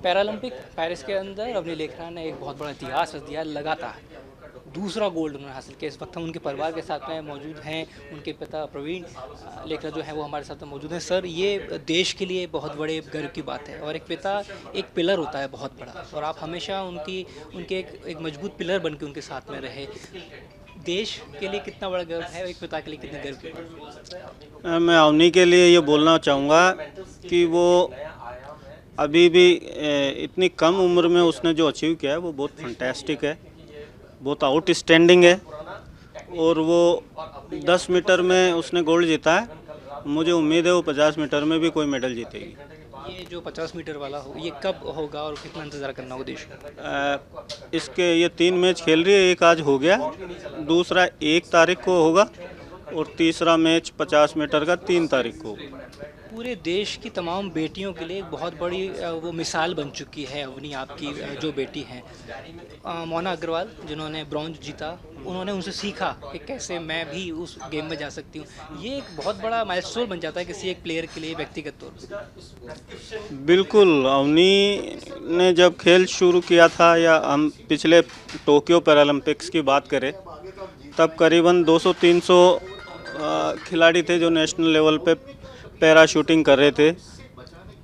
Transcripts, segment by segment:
Paralympic Paris के अंदर अवनी लेखरा ने एक बहुत बड़ा इतिहास रच दिया। लगातार दूसरा गोल्ड उन्होंने हासिल किया। इस वक्त हम उनके परिवार के साथ में मौजूद हैं। उनके पिता प्रवीण लेखरा जो है वो हमारे साथ में मौजूद हैं। सर, ये देश के लिए बहुत बड़े गर्व की बात है और एक पिता एक पिलर होता है बहुत बड़ा, और आप हमेशा उनके एक मजबूत पिलर बन के उनके साथ में रहे। देश के लिए कितना बड़ा गर्व है, एक पिता के लिए कितने गर्व की बात है? मैं अवनी के लिए ये बोलना चाहूँगा कि वो अभी भी इतनी कम उम्र में उसने जो अचीव किया है वो बहुत फंटेस्टिक है, बहुत आउटस्टैंडिंग है। और वो 10 मीटर में उसने गोल्ड जीता है। मुझे उम्मीद है वो 50 मीटर में भी कोई मेडल जीतेगी। ये जो 50 मीटर वाला हो, ये कब होगा और कितना इंतज़ार करना होगा देश को? इसके ये 3 मैच खेल रही है, एक आज हो गया, दूसरा 1 तारीख को होगा और तीसरा मैच 50 मीटर का 3 तारीख को होगा। पूरे देश की तमाम बेटियों के लिए एक बहुत बड़ी वो मिसाल बन चुकी है अवनी, आपकी जो बेटी हैं मोना अग्रवाल, जिन्होंने ब्रॉन्ज जीता। उन्होंने उनसे सीखा कि कैसे मैं भी उस गेम में जा सकती हूँ। ये एक बहुत बड़ा माइलस्टोन बन जाता है किसी एक प्लेयर के लिए व्यक्तिगत तौर पर। बिल्कुल, अवनी ने जब खेल शुरू किया था, या हम पिछले टोक्यो पैरालंपिक्स की बात करें, तब करीबन 200-300 खिलाड़ी थे जो नेशनल लेवल पे पैरा शूटिंग कर रहे थे।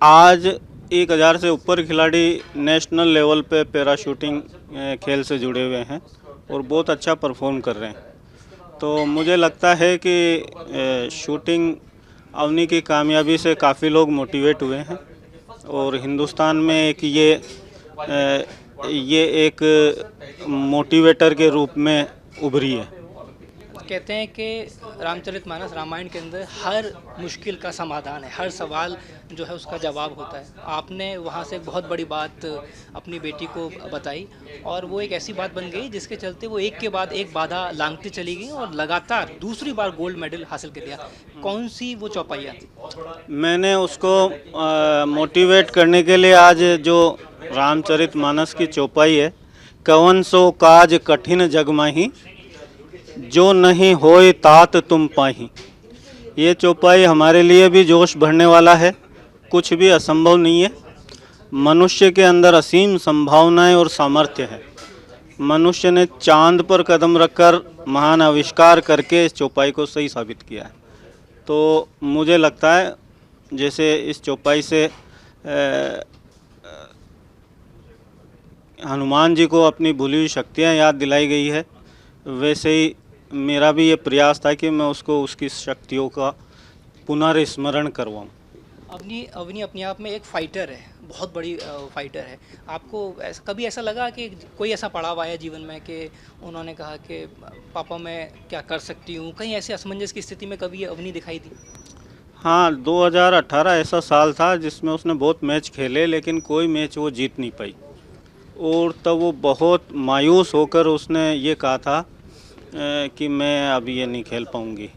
आज 1000 से ऊपर खिलाड़ी नेशनल लेवल पे पैरा शूटिंग खेल से जुड़े हुए हैं और बहुत अच्छा परफॉर्म कर रहे हैं। तो मुझे लगता है कि शूटिंग अवनी की कामयाबी से काफ़ी लोग मोटिवेट हुए हैं और हिंदुस्तान में ये एक मोटिवेटर के रूप में उभरी है। कहते हैं कि रामचरितमानस, रामायण के अंदर हर मुश्किल का समाधान है, हर सवाल जो है उसका जवाब होता है। आपने वहाँ से बहुत बड़ी बात अपनी बेटी को बताई और वो एक ऐसी बात बन गई जिसके चलते वो एक के बाद एक बाधा लांघती चली गई और लगातार दूसरी बार गोल्ड मेडल हासिल कर लिया। कौन सी वो चौपाइयाँ थी? मैंने उसको मोटिवेट करने के लिए आज जो रामचरितमानस की चौपाई है, कवन सो काज कठिन जग माही, जो नहीं होए तात तुम पाही, ये चौपाई हमारे लिए भी जोश भरने वाला है। कुछ भी असंभव नहीं है। मनुष्य के अंदर असीम संभावनाएं और सामर्थ्य है। मनुष्य ने चांद पर कदम रखकर महान आविष्कार करके इस चौपाई को सही साबित किया है। तो मुझे लगता है जैसे इस चौपाई से हनुमान जी को अपनी भूली हुई शक्तियाँ याद दिलाई गई है, वैसे ही मेरा भी ये प्रयास था कि मैं उसको उसकी शक्तियों का पुनर्स्मरण करवाऊँ। अवनी अपने आप में एक फ़ाइटर है, बहुत बड़ी फ़ाइटर है। आपको कभी ऐसा लगा कि कोई ऐसा पड़ाव आया जीवन में कि उन्होंने कहा कि पापा मैं क्या कर सकती हूँ? कहीं ऐसे असमंजस की स्थिति में कभी अवनी दिखाई दी? हाँ, 2018 ऐसा साल था जिसमें उसने बहुत मैच खेले लेकिन कोई मैच वो जीत नहीं पाई और तब वो बहुत मायूस होकर उसने ये कहा था कि मैं अब ये नहीं खेल पाऊँगी।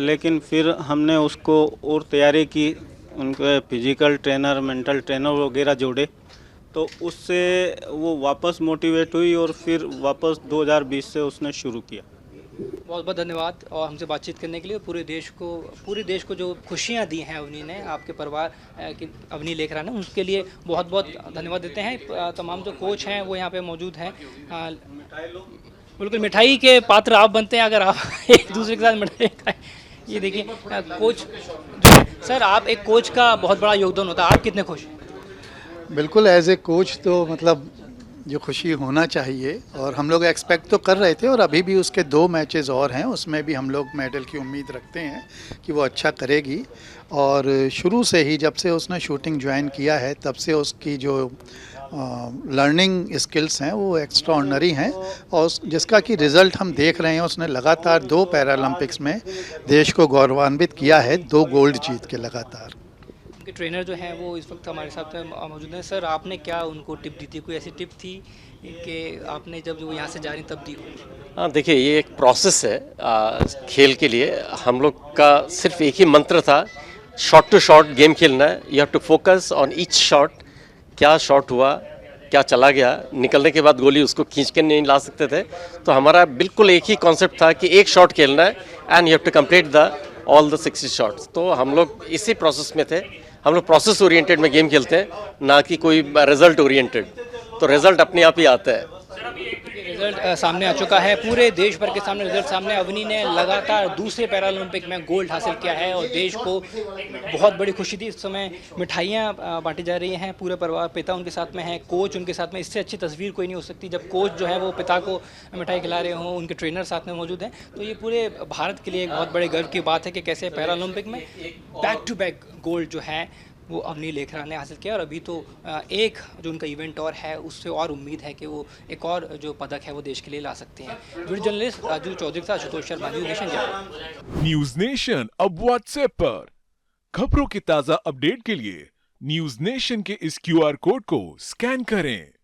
लेकिन फिर हमने उसको और तैयारी की, उनके फिजिकल ट्रेनर, मेंटल ट्रेनर वगैरह जोड़े, तो उससे वो वापस मोटिवेट हुई और फिर वापस 2020 से उसने शुरू किया। बहुत बहुत धन्यवाद और हमसे बातचीत करने के लिए। पूरे देश को जो खुशियाँ दी हैं अवनी ने, आपके परिवार की अवनी लेखरा ने, उसके लिए बहुत बहुत धन्यवाद देते हैं। तमाम जो कोच हैं वो यहाँ पे मौजूद हैं। बिल्कुल मिठाई के पात्र आप बनते हैं अगर आप एक दूसरे के साथ मिठाई खाएं। ये देखिए कोच सर, आप एक कोच का बहुत बड़ा योगदान होता है। आप कितने खुश हैं? बिल्कुल, एज ए कोच तो मतलब जो खुशी होना चाहिए, और हम लोग एक्सपेक्ट तो कर रहे थे और अभी भी उसके 2 मैचेस और हैं, उसमें भी हम लोग मेडल की उम्मीद रखते हैं कि वो अच्छा करेगी। और शुरू से ही जब से उसने शूटिंग ज्वाइन किया है तब से उसकी जो लर्निंग स्किल्स हैं वो एक्स्ट्राऑर्डिनरी हैं और जिसका कि रिज़ल्ट हम देख रहे हैं। उसने लगातार 2 पैरालंपिक्स में देश को गौरवान्वित किया है, 2 गोल्ड जीत के लगातार। उनके ट्रेनर जो हैं वो इस वक्त हमारे साथ मौजूद हैं। सर, आपने क्या उनको टिप दी थी? कोई ऐसी टिप थी कि आपने जब वो यहाँ से जा रही तब दी? हाँ, देखिए ये एक प्रोसेस है खेल के लिए। हम लोग का सिर्फ एक ही मंत्र था, शॉट टू शॉट गेम खेलना है। You have to focus on each shot. क्या शॉट हुआ, क्या चला गया, निकलने के बाद गोली उसको खींच के नहीं ला सकते थे। तो हमारा बिल्कुल एक ही कॉन्सेप्ट था कि एक शॉट खेलना है and you have to complete the all the 60 shots. तो हम लोग इसी प्रोसेस में थे। हम लोग प्रोसेस ओरिएंटेड में गेम खेलते हैं, ना कि कोई रिजल्ट ओरिएंटेड। तो रिजल्ट अपने आप ही आता है। रिजल्ट सामने आ चुका है, पूरे देश भर के सामने रिजल्ट सामने। अवनी ने लगातार दूसरे पैरालंपिक में गोल्ड हासिल किया है और देश को बहुत बड़ी खुशी थी। इस समय मिठाइयाँ बांटी जा रही हैं, पूरे परिवार, पिता उनके साथ में है, कोच उनके साथ में। इससे अच्छी तस्वीर कोई नहीं हो सकती जब कोच जो है वो पिता को मिठाई खिला रहे हों, उनके ट्रेनर साथ में मौजूद हैं। तो ये पूरे भारत के लिए एक बहुत बड़े गर्व की बात है कि कैसे पैरालंपिक में बैक टू बैक गोल्ड जो है वो अवनी लेखरा ने हासिल किया। और अभी तो एक जो उनका इवेंट और है, उससे और उम्मीद है कि वो एक और जो पदक है वो देश के लिए ला सकते हैं। वीडियो जर्नलिस्ट राजू चौधरी के साथ Ashutosh Sharma, news nation Jaipur. News nation अब व्हाट्सएप पर खबरों की ताजा अपडेट के लिए न्यूज नेशन के इस QR कोड को स्कैन करें।